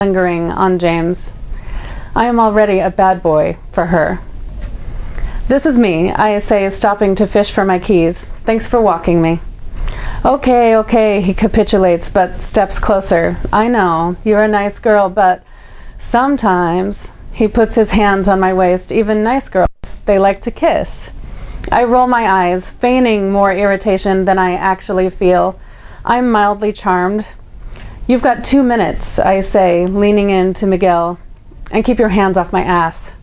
lingering on James. I am already a bad boy for her. This is me, I say, stopping to fish for my keys. Thanks for walking me. Okay, okay, he capitulates, but steps closer. I know, you're a nice girl, but sometimes he puts his hands on my waist. Even nice girls, they like to kiss. I roll my eyes, feigning more irritation than I actually feel. I'm mildly charmed. You've got 2 minutes, I say, leaning in to Miguel, and keep your hands off my ass.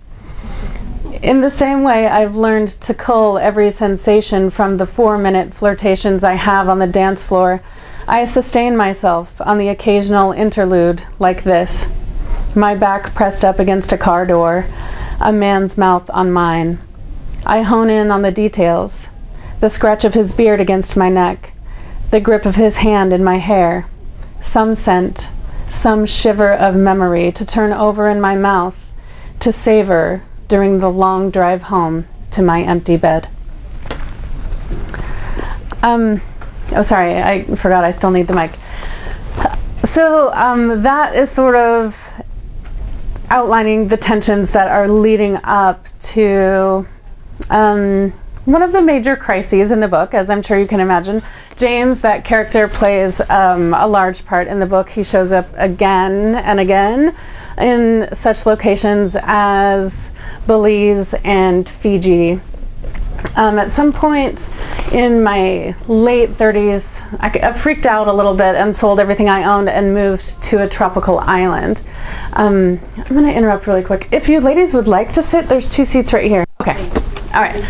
In the same way, I've learned to cull every sensation from the 4-minute flirtations I have on the dance floor. I sustain myself on the occasional interlude like this. My back pressed up against a car door, a man's mouth on mine. I hone in on the details, the scratch of his beard against my neck, the grip of his hand in my hair, some scent, some shiver of memory to turn over in my mouth, to savor during the long drive home to my empty bed. Oh, sorry, I forgot I still need the mic. So that is sort of outlining the tensions that are leading up to one of the major crises in the book, as I'm sure you can imagine. James, that character, plays a large part in the book. He shows up again and again in such locations as Belize and Fiji. At some point in my late 30s, I freaked out a little bit and sold everything I owned and moved to a tropical island. I'm going to interrupt really quick. If you ladies would like to sit, there's 2 seats right here. Okay. All right.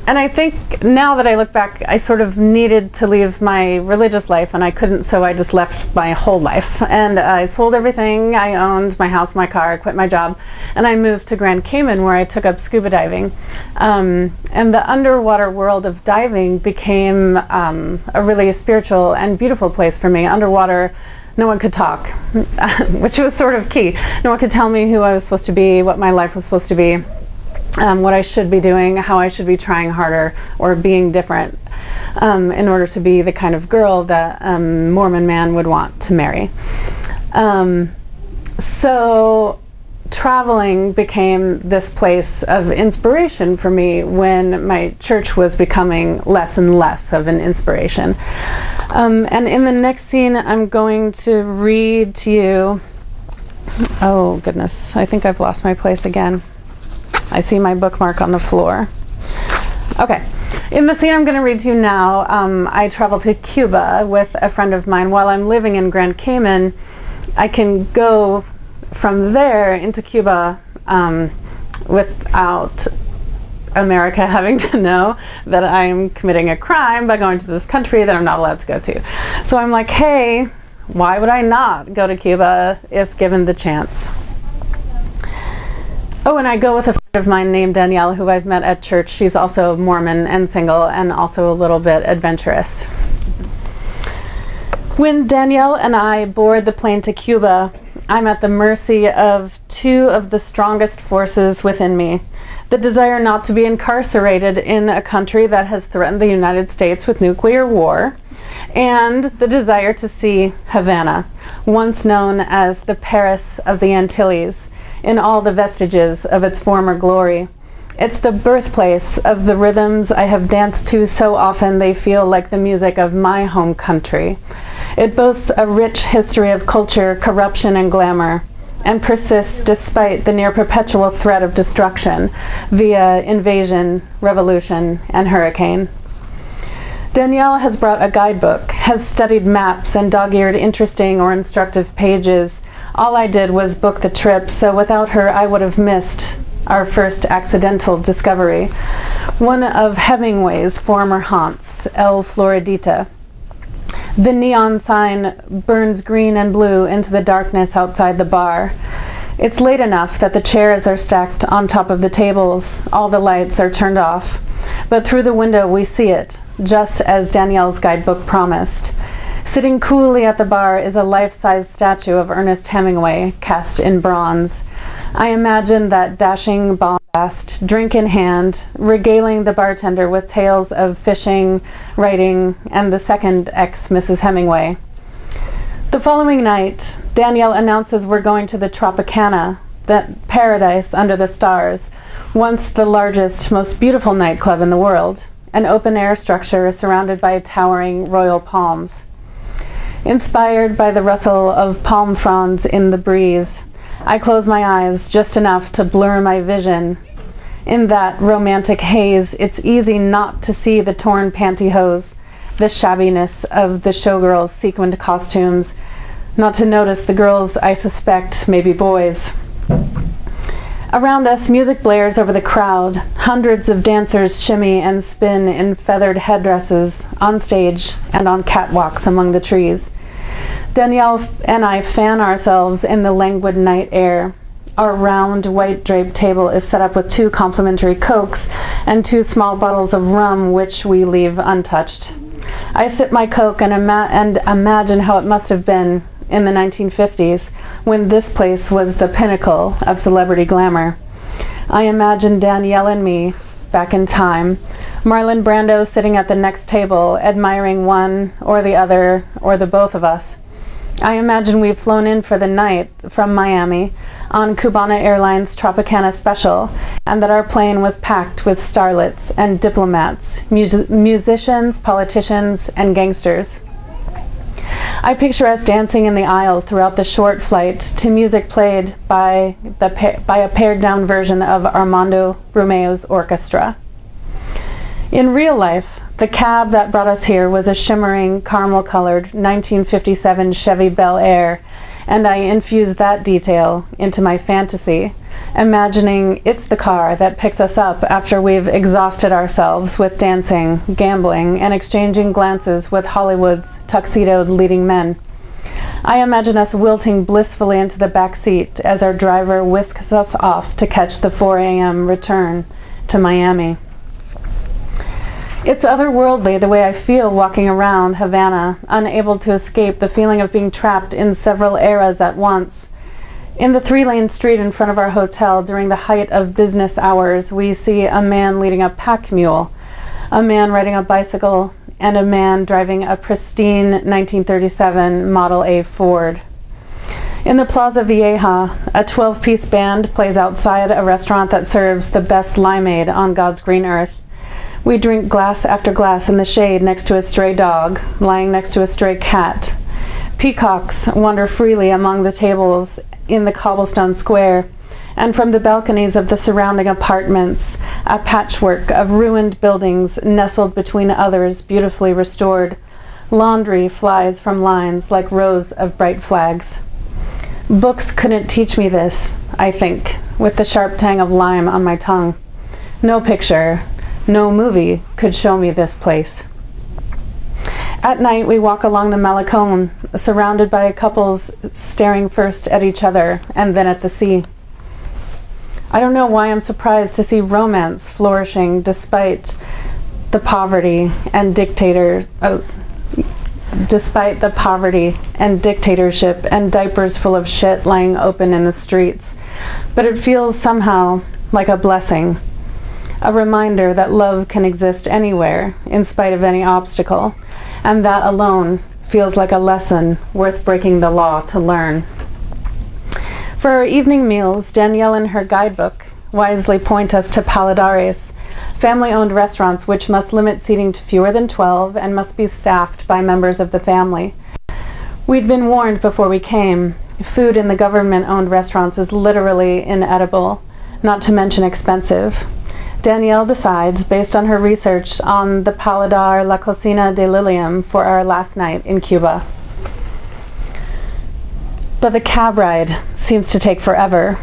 And I think now that I look back, I sort of needed to leave my religious life, and I couldn't, so I just left my whole life. And I sold everything I owned, my house, my car, quit my job, and I moved to Grand Cayman, where I took up scuba diving. And the underwater world of diving became a really spiritual and beautiful place for me. Underwater, no one could talk, which was sort of key. No one could tell me who I was supposed to be, what my life was supposed to be. What I should be doing, how I should be trying harder or being different in order to be the kind of girl that a Mormon man would want to marry. So traveling became this place of inspiration for me when my church was becoming less and less of an inspiration. And in the next scene, I'm going to read to you, oh goodness, I think I've lost my place again. I see my bookmark on the floor. Okay, in the scene I'm going to read to you now, I traveled to Cuba with a friend of mine. While I'm living in Grand Cayman, I can go from there into Cuba without America having to know that I'm committing a crime by going to this country that I'm not allowed to go to. So I'm like, hey, why would I not go to Cuba if given the chance? Oh, and I go with a friend of mine named Danielle, who I've met at church. She's also Mormon and single and also a little bit adventurous. When Danielle and I board the plane to Cuba, I'm at the mercy of 2 of the strongest forces within me. The desire not to be incarcerated in a country that has threatened the United States with nuclear war, and the desire to see Havana, once known as the Paris of the Antilles, in all the vestiges of its former glory. It's the birthplace of the rhythms I have danced to so often they feel like the music of my home country. It boasts a rich history of culture, corruption, and glamour, and persists despite the near perpetual threat of destruction via invasion, revolution, and hurricane. Danielle has brought a guidebook, has studied maps and dog-eared interesting or instructive pages. All I did was book the trip, so without her I would have missed our first accidental discovery. One of Hemingway's former haunts, El Floridita. The neon sign burns green and blue into the darkness outside the bar. It's late enough that the chairs are stacked on top of the tables. All the lights are turned off. But through the window we see it, just as Danielle's guidebook promised. Sitting coolly at the bar is a life-size statue of Ernest Hemingway, cast in bronze. I imagine that dashing bombast, drink in hand, regaling the bartender with tales of fishing, writing, and the second ex-Mrs. Hemingway. The following night, Danielle announces we're going to the Tropicana, that paradise under the stars, once the largest, most beautiful nightclub in the world, an open-air structure surrounded by towering royal palms. Inspired by the rustle of palm fronds in the breeze, I close my eyes just enough to blur my vision. In that romantic haze, it's easy not to see the torn pantyhose, the shabbiness of the showgirls' sequined costumes, not to notice the girls I suspect may be boys. Around us, music blares over the crowd. Hundreds of dancers shimmy and spin in feathered headdresses on stage and on catwalks among the trees. Danielle and I fan ourselves in the languid night air. Our round, white draped table is set up with 2 complimentary Cokes and 2 small bottles of rum, which we leave untouched. I sip my Coke and imagine how it must have been in the 1950s, when this place was the pinnacle of celebrity glamour. I imagine Danielle and me back in time, Marlon Brando sitting at the next table, admiring one or the other or the both of us. I imagine we've flown in for the night from Miami on Cubana Airlines Tropicana Special, and that our plane was packed with starlets and diplomats, musicians, politicians, and gangsters. I picture us dancing in the aisles throughout the short flight to music played by a pared-down version of Armando Romeo's orchestra. In real life, the cab that brought us here was a shimmering, caramel-colored 1957 Chevy Bel Air, and I infused that detail into my fantasy, imagining it's the car that picks us up after we've exhausted ourselves with dancing, gambling, and exchanging glances with Hollywood's tuxedoed leading men. I imagine us wilting blissfully into the back seat as our driver whisks us off to catch the 4 a.m. return to Miami. It's otherworldly the way I feel walking around Havana, unable to escape the feeling of being trapped in several eras at once. In the 3-lane street in front of our hotel during the height of business hours, we see a man leading a pack mule, a man riding a bicycle, and a man driving a pristine 1937 Model A Ford. In the Plaza Vieja, a 12-piece band plays outside a restaurant that serves the best limeade on God's green earth. We drink glass after glass in the shade next to a stray dog, lying next to a stray cat. Peacocks wander freely among the tables in the cobblestone square, and from the balconies of the surrounding apartments, a patchwork of ruined buildings nestled between others beautifully restored. Laundry flies from lines like rows of bright flags. Books couldn't teach me this, I think, with the sharp tang of lime on my tongue. No picture, no movie could show me this place. At night, we walk along the Malecón, surrounded by couples staring first at each other and then at the sea. I don't know why I'm surprised to see romance flourishing despite the poverty and dictatorship and diapers full of shit lying open in the streets. But it feels somehow like a blessing. A reminder that love can exist anywhere, in spite of any obstacle, and that alone feels like a lesson worth breaking the law to learn. For our evening meals, Danielle in her guidebook wisely point us to Paladares, family-owned restaurants which must limit seating to fewer than 12 and must be staffed by members of the family. We'd been warned before we came. Food in the government-owned restaurants is literally inedible, not to mention expensive. Danielle decides, based on her research on the Paladar La Cocina de Lilium, for our last night in Cuba. But the cab ride seems to take forever.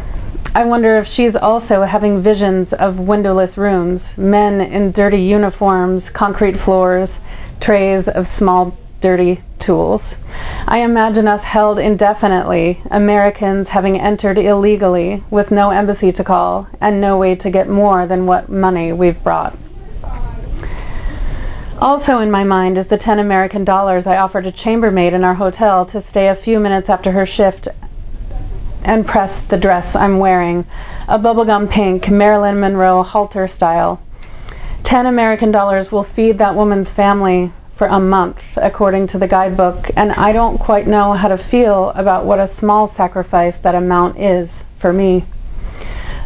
I wonder if she's also having visions of windowless rooms, men in dirty uniforms, concrete floors, trays of small dirty tools. I imagine us held indefinitely, Americans having entered illegally with no embassy to call and no way to get more than what money we've brought. Also in my mind is the 10 American dollars I offered a chambermaid in our hotel to stay a few minutes after her shift and press the dress I'm wearing, a bubblegum pink Marilyn Monroe halter style. 10 American dollars will feed that woman's family for a month, according to the guidebook, and I don't quite know how to feel about what a small sacrifice that amount is for me.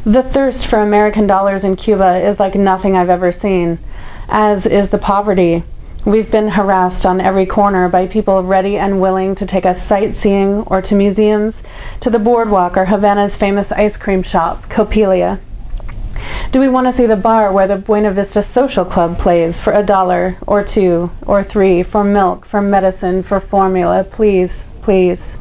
The thirst for American dollars in Cuba is like nothing I've ever seen, as is the poverty. We've been harassed on every corner by people ready and willing to take us sightseeing or to museums, to the boardwalk or Havana's famous ice cream shop, Copelia. Do we want to see the bar where the Buena Vista Social Club plays for $1 or $2 or $3 for milk, for medicine, for formula? Please, please.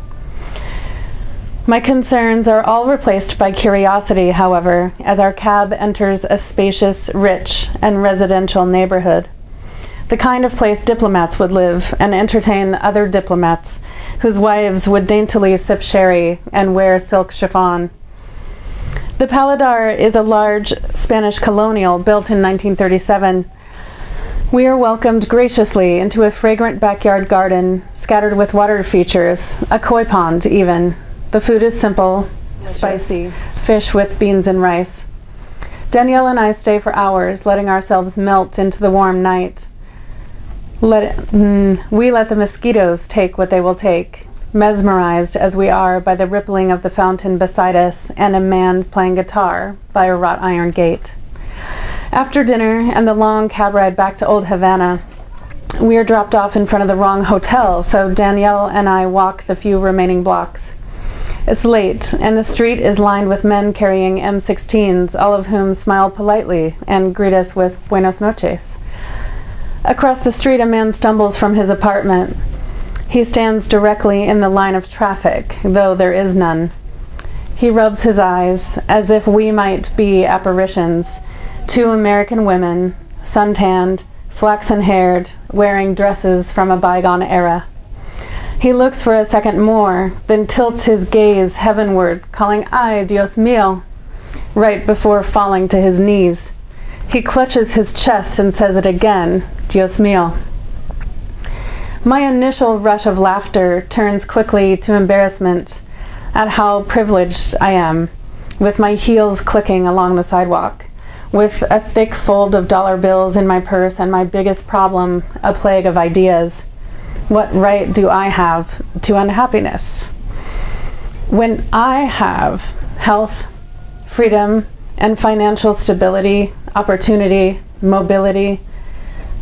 My concerns are all replaced by curiosity, however, as our cab enters a spacious, rich, and residential neighborhood. The kind of place diplomats would live and entertain other diplomats whose wives would daintily sip sherry and wear silk chiffon. The Paladar is a large Spanish colonial built in 1937. We are welcomed graciously into a fragrant backyard garden scattered with water features, a koi pond even. The food is simple, spicy, fish with beans and rice. Danielle and I stay for hours, letting ourselves melt into the warm night. We let the mosquitoes take what they will take, mesmerized as we are by the rippling of the fountain beside us and a man playing guitar by a wrought iron gate. After dinner and the long cab ride back to Old Havana, we are dropped off in front of the wrong hotel, so Danielle and I walk the few remaining blocks. It's late, and the street is lined with men carrying M16s, all of whom smile politely and greet us with buenas noches. Across the street, a man stumbles from his apartment. He stands directly in the line of traffic, though there is none. He rubs his eyes, as if we might be apparitions, two American women, suntanned, flaxen-haired, wearing dresses from a bygone era. He looks for a second more, then tilts his gaze heavenward, calling, "Ay, Dios mío," right before falling to his knees. He clutches his chest and says it again, "Dios mío." My initial rush of laughter turns quickly to embarrassment at how privileged I am, with my heels clicking along the sidewalk, with a thick fold of dollar bills in my purse and my biggest problem, a plague of ideas. What right do I have to unhappiness? When I have health, freedom, and financial stability, opportunity, mobility,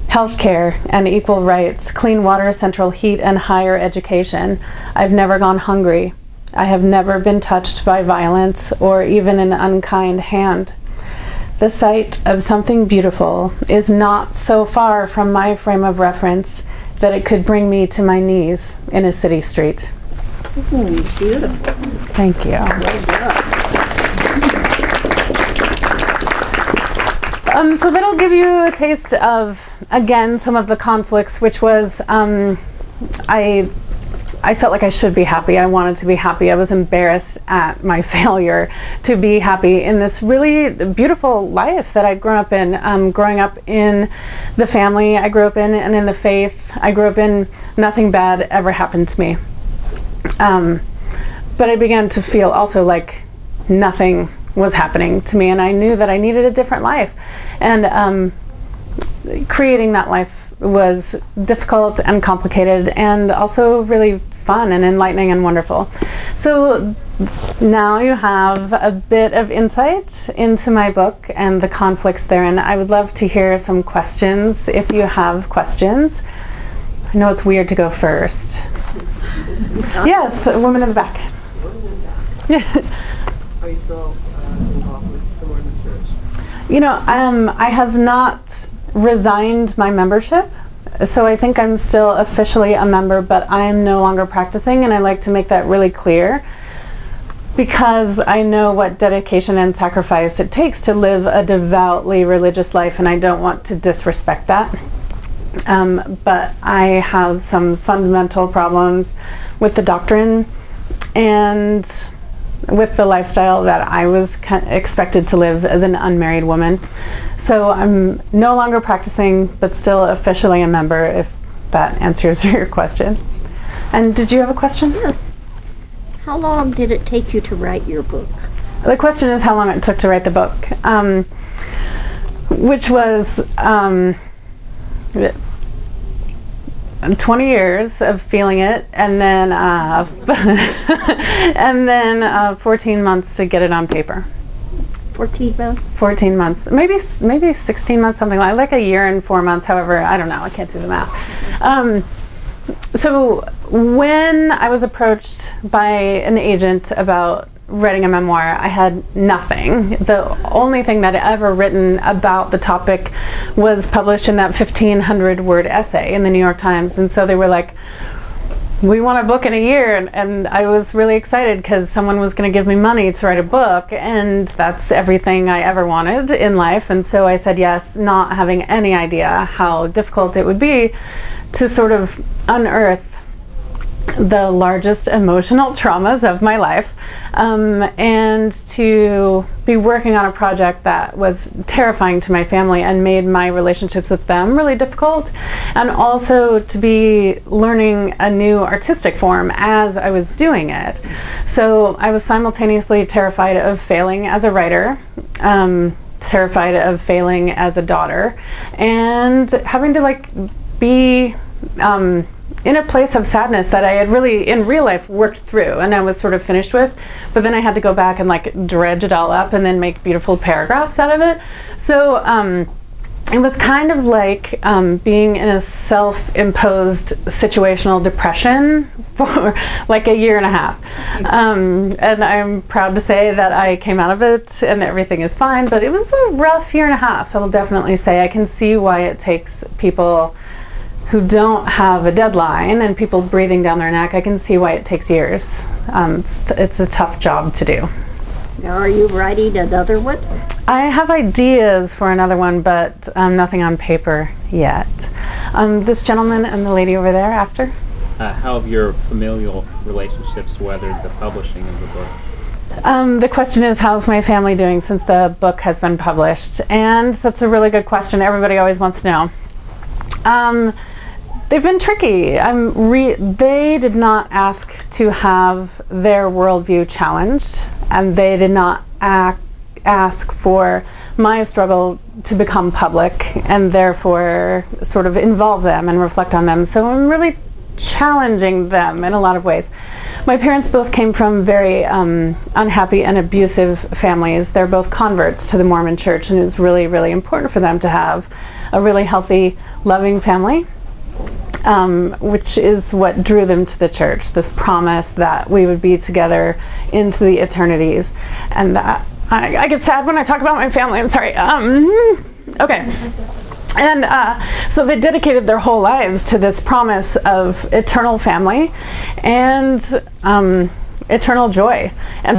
healthcare and equal rights, clean water, central heat, and higher education, I've never gone hungry. I have never been touched by violence or even an unkind hand. The sight of something beautiful is not so far from my frame of reference that it could bring me to my knees in a city street. Ooh, beautiful. Thank you. So that'll give you a taste of, again, some of the conflicts, which was, I felt like I should be happy. I wanted to be happy. I was embarrassed at my failure to be happy in this really beautiful life that I'd grown up in. Growing up in the family I grew up in and in the faith I grew up in, nothing bad ever happened to me. But I began to feel also like nothing was happening to me, and I knew that I needed a different life. And creating that life was difficult and complicated and also really fun and enlightening and wonderful. So now you have a bit of insight into my book and the conflicts therein. I would love to hear some questions if you have questions. I know it's weird to go first. Yes, the woman in the back. Are you still involved with the Mormon Church? You know, I have not resigned my membership, so I think I'm still officially a member, but I'm no longer practicing, and I like to make that really clear because I know what dedication and sacrifice it takes to live a devoutly religious life, and I don't want to disrespect that. But I have some fundamental problems with the doctrine and with the lifestyle that I was expected to live as an unmarried woman. So I'm no longer practicing, but still officially a member, if that answers your question. And did you have a question? Yes. How long did it take you to write your book? The question is how long it took to write the book, which was 20 years of feeling it, and then and then 14 months to get it on paper. 14 months? 14 months, maybe 16 months, something like a year and 4 months. However, I don't know. I can't do the math. So when I was approached by an agent about writing a memoir, I had nothing. The only thing that I'd ever written about the topic was published in that 1,500-word essay in the New York Times. And so they were like, we want a book in a year. And I was really excited because someone was going to give me money to write a book. And that's everything I ever wanted in life. And so I said yes, not having any idea how difficult it would be to sort of unearth the largest emotional traumas of my life, and to be working on a project that was terrifying to my family and made my relationships with them really difficult, and also to be learning a new artistic form as I was doing it. So I was simultaneously terrified of failing as a writer, terrified of failing as a daughter, and having to like be in a place of sadness that I had really, in real life, worked through and I was sort of finished with, but then I had to go back and like dredge it all up and then make beautiful paragraphs out of it. So it was kind of like being in a self-imposed situational depression for like a year and a half. And I'm proud to say that I came out of it and everything is fine, but it was a rough year and a half, I will definitely say. I can see why it takes people who don't have a deadline and people breathing down their neck. I can see why it takes years. It's a tough job to do. Now, are you writing another one? I have ideas for another one, but nothing on paper yet. This gentleman and the lady over there after. How have your familial relationships weathered the publishing of the book? The question is, how's my family doing since the book has been published? And that's a really good question. Everybody always wants to know. They've been tricky. They did not ask to have their worldview challenged, and they did not ask for my struggle to become public and therefore sort of involve them and reflect on them. So I'm really challenging them in a lot of ways. My parents both came from very unhappy and abusive families. They're both converts to the Mormon Church, and it was really, really important for them to have a really healthy, loving family, which is what drew them to the church, this promise that we would be together into the eternities. And that I get sad when I talk about my family, I'm sorry. Okay. And so they dedicated their whole lives to this promise of eternal family and eternal joy. And